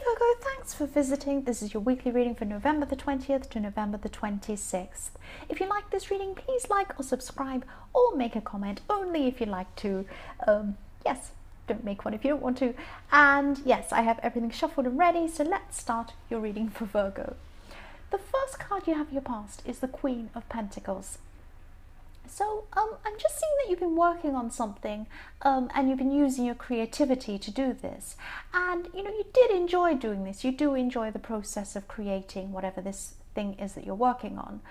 Virgo, thanks for visiting. This is your weekly reading for November the 20th to November the 26th. If you like this reading, please like or subscribe or make a comment, only if you like to. Yes, don't make one if you don't want to. And yes, I have everything shuffled and ready, so let's start your reading for Virgo. The first card you have in your past is the Queen of Pentacles. So I'm just seeing that you've been working on something and you've been using your creativity to do this. And, you know, you did enjoy doing this. You do enjoy the process of creating whatever this thing is that you're working on.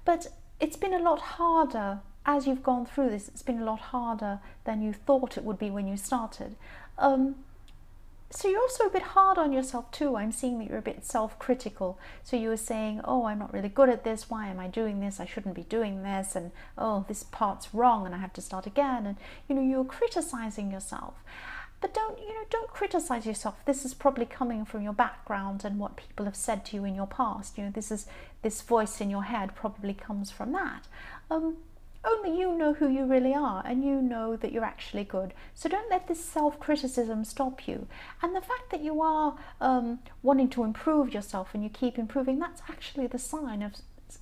But it's been a lot harder as you've gone through this. It's been a lot harder than you thought it would be when you started. So you're also a bit hard on yourself too. I'm seeing that you're a bit self-critical. So you were saying, oh, I'm not really good at this. Why am I doing this? I shouldn't be doing this. And oh, this part's wrong and I have to start again. And, you know, you're criticizing yourself. But don't criticize yourself. This is probably coming from your background and what people have said to you in your past. You know, this voice in your head probably comes from that. Only you know who you really are, and you know that you're actually good. So don't let this self-criticism stop you. And the fact that you are wanting to improve yourself and you keep improving, that's actually the sign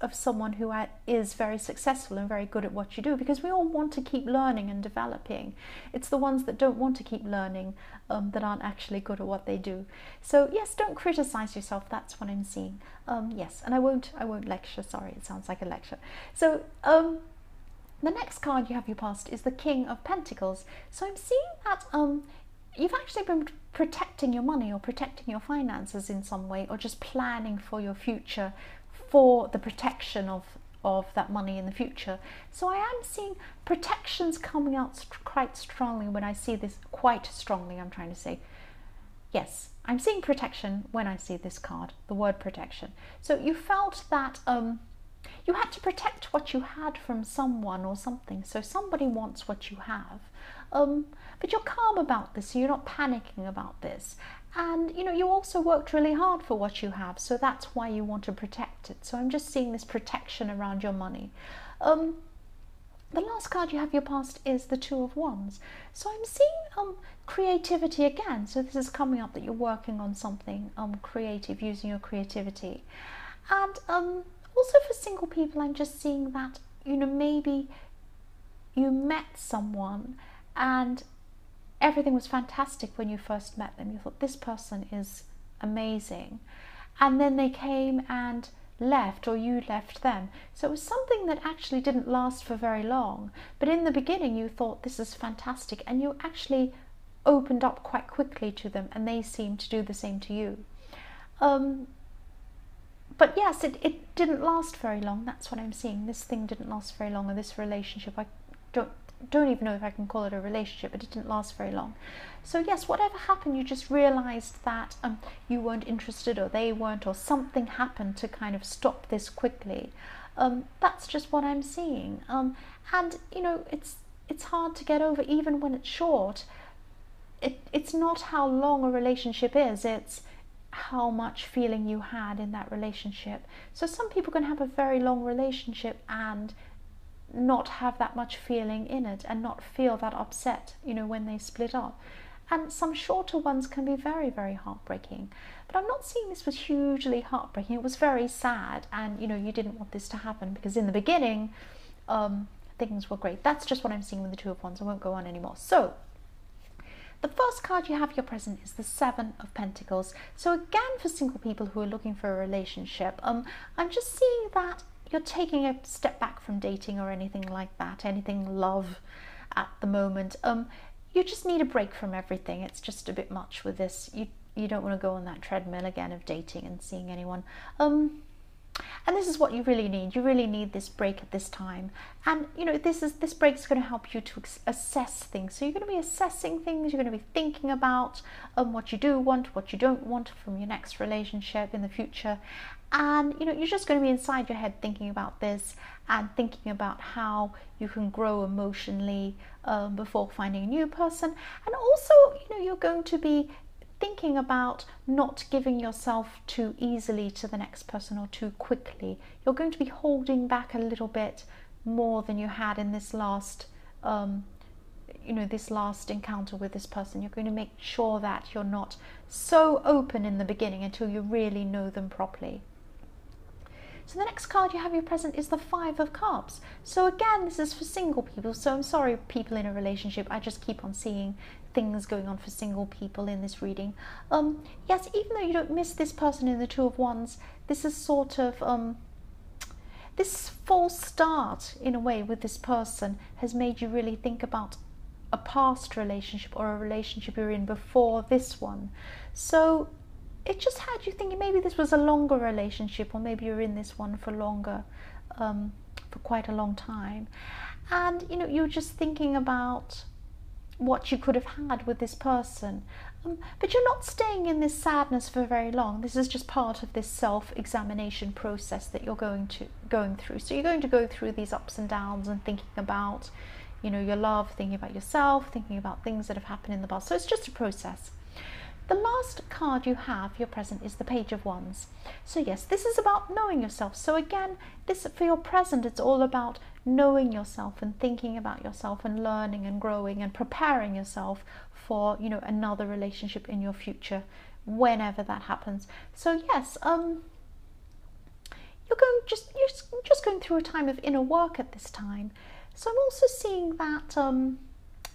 of someone who is very successful and very good at what you do, because we all want to keep learning and developing. It's the ones that don't want to keep learning that aren't actually good at what they do. So yes, don't criticize yourself. That's what I'm seeing. Yes, and I won't lecture. Sorry, it sounds like a lecture. So the next card you have your past is the King of Pentacles. So I'm seeing that you've actually been protecting your money or protecting your finances in some way, or just planning for your future, for the protection of that money in the future. So I am seeing protections coming out quite strongly when I see this, quite strongly I'm trying to say. Yes, I'm seeing protection when I see this card, the word protection. So you felt that you had to protect what you had from someone or something. So somebody wants what you have. But you're calm about this, so you're not panicking about this. And, you know, you also worked really hard for what you have, so that's why you want to protect it. So I'm just seeing this protection around your money. The last card you have your past is the Two of Wands. So I'm seeing creativity again. So this is coming up that you're working on something creative, using your creativity. And also for single people, I'm just seeing that, you know, maybe you met someone and everything was fantastic when you first met them. You thought, this person is amazing. And then they came and left, or you left them. So it was something that actually didn't last for very long. But in the beginning, you thought, this is fantastic. And you actually opened up quite quickly to them, and they seemed to do the same to you. But yes, it didn't last very long. That's what I'm seeing. This thing didn't last very long, or this relationship. I don't even know if I can call it a relationship, but it didn't last very long. So yes, whatever happened, you just realized that you weren't interested, or they weren't, or something happened to kind of stop this quickly. That's just what I'm seeing. And you know, it's hard to get over, even when it's short. It's not how long a relationship is, it's how much feeling you had in that relationship. So some people can have a very long relationship and not have that much feeling in it, and not feel that upset, you know, when they split up. And some shorter ones can be very, very heartbreaking. But I'm not seeing this was hugely heartbreaking. It was very sad, and you know, you didn't want this to happen, because in the beginning things were great. That's just what I'm seeing with the Two of Wands. I won't go on anymore. So the first card you have your present is the Seven of Pentacles. So again, for single people who are looking for a relationship, I'm just seeing that you're taking a step back from dating or anything like that, anything love at the moment. You just need a break from everything. It's just a bit much with this. You don't want to go on that treadmill again of dating and seeing anyone. And this is what you really need. You really need this break at this time. And you know, this break is going to help you to assess things. So you're going to be assessing things. You're going to be thinking about what you do want, what you don't want from your next relationship in the future. And you know, you're just going to be inside your head thinking about this, and thinking about how you can grow emotionally before finding a new person. And also, you know, you're going to be thinking about not giving yourself too easily to the next person, or too quickly. You're going to be holding back a little bit more than you had in this last you know, this last encounter with this person. You're going to make sure that you're not so open in the beginning until you really know them properly. So the next card you have your present is the Five of Cups. So again, this is for single people. So I'm sorry, people in a relationship, I just keep on seeing things going on for single people in this reading. Yes, even though you don't miss this person in the Two of Wands, this is sort of this false start in a way with this person has made you really think about a past relationship or a relationship you're in before this one. So it just had you thinking maybe this was a longer relationship, or maybe you're in this one for longer, for quite a long time. And, you know, you're just thinking about what you could have had with this person. But you're not staying in this sadness for very long. This is just part of this self-examination process that you're going through. So you're going to go through these ups and downs and thinking about, you know, your love, thinking about yourself, thinking about things that have happened in the past. So it's just a process. The last card you have, your present, is the Page of Wands. So yes, this is about knowing yourself. So again, this for your present, it's all about knowing yourself and thinking about yourself and learning and growing and preparing yourself for, you know, another relationship in your future, whenever that happens. So yes, you're just going through a time of inner work at this time. So I'm also seeing that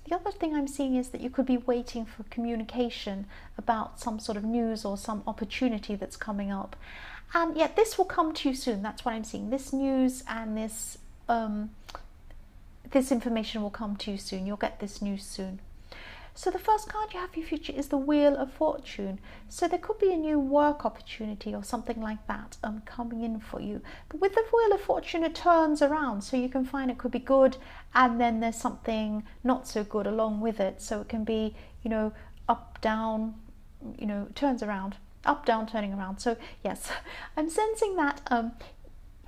the other thing I'm seeing is that you could be waiting for communication about some sort of news or some opportunity that's coming up. And yet this will come to you soon. That's what I'm seeing. This news and this information will come to you soon. You'll get this news soon. So the first card you have for your future is the Wheel of Fortune. So there could be a new work opportunity or something like that coming in for you. But with the Wheel of Fortune, it turns around. So you can find it could be good, and then there's something not so good along with it. So it can be, you know, up, down, you know, turns around, up, down, turning around. So yes, I'm sensing that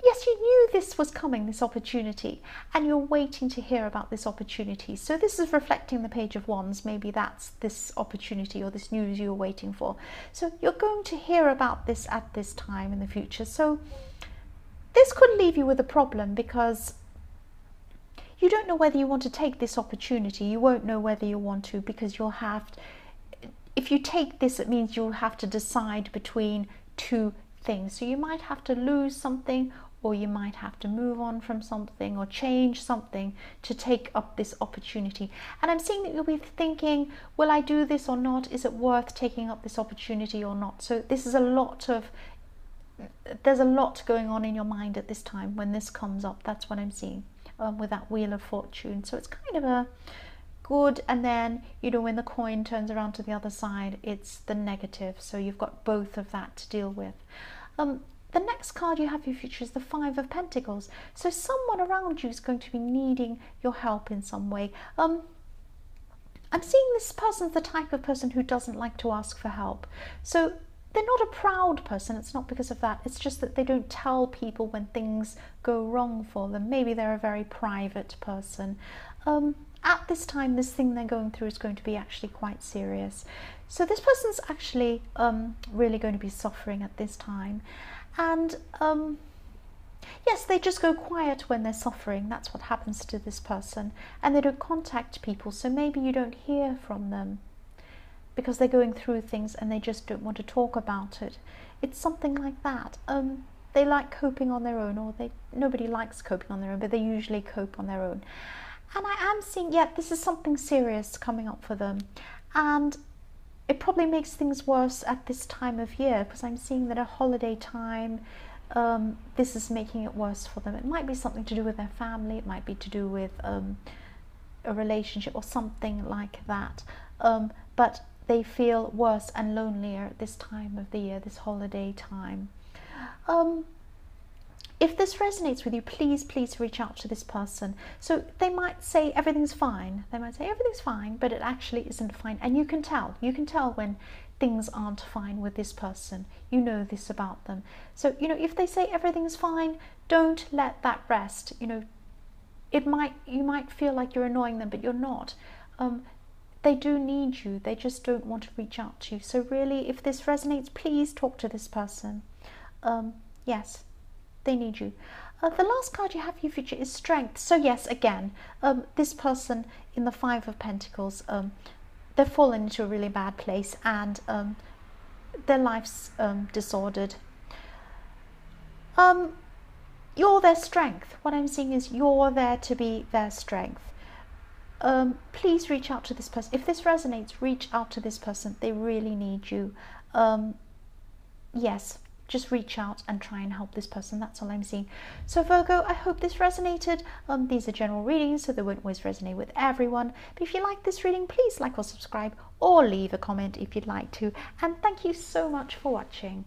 yes, you knew this was coming, this opportunity, and you're waiting to hear about this opportunity. So this is reflecting the Page of Wands. Maybe that's this opportunity or this news you're waiting for. So you're going to hear about this at this time in the future. So this could leave you with a problem, because you don't know whether you want to take this opportunity. You won't know whether you want to, because you'll have to, if you take this, it means you'll have to decide between two things. So you might have to lose something, or you might have to move on from something or change something to take up this opportunity. And I'm seeing that you'll be thinking, will I do this or not? Is it worth taking up this opportunity or not? So this is there's a lot going on in your mind at this time when this comes up. That's what I'm seeing with that Wheel of Fortune. So it's kind of a good, and then, you know, when the coin turns around to the other side, it's the negative. So you've got both of that to deal with. The next card you have for your future is the Five of Pentacles. So someone around you is going to be needing your help in some way. I'm seeing this person's the type of person who doesn't like to ask for help. So they're not a proud person. It's not because of that. It's just that they don't tell people when things go wrong for them. Maybe they're a very private person. At this time, this thing they're going through is going to be actually quite serious. So this person's actually really going to be suffering at this time. And yes, they just go quiet when they're suffering. That's what happens to this person. And they don't contact people. So maybe you don't hear from them because they're going through things and they just don't want to talk about it. It's something like that. They like coping on their own, or nobody likes coping on their own, but they usually cope on their own. And I am seeing, yeah, this is something serious coming up for them. And it probably makes things worse at this time of year, because I'm seeing that a holiday time, this is making it worse for them. It might be something to do with their family. It might be to do with a relationship or something like that. But they feel worse and lonelier at this time of the year, this holiday time. If this resonates with you, please reach out to this person. So they might say everything's fine. They might say everything's fine, but it actually isn't fine. And you can tell. You can tell when things aren't fine with this person. You know this about them. So, you know, if they say everything's fine, don't let that rest. You know, you might feel like you're annoying them, but you're not. They do need you. They just don't want to reach out to you. So really, if this resonates, please talk to this person. Yes. They need you. The last card you have for your future is Strength. So yes, again, this person in the Five of Pentacles, they've fallen into a really bad place, and their life's disordered. You're their strength. What I'm seeing is you're there to be their strength. Please reach out to this person. If this resonates, reach out to this person. They really need you. Yes, just reach out and try and help this person. That's all I'm seeing. So Virgo, I hope this resonated. These are general readings, so they won't always resonate with everyone. But if you like this reading, please like or subscribe, or leave a comment if you'd like to. And thank you so much for watching.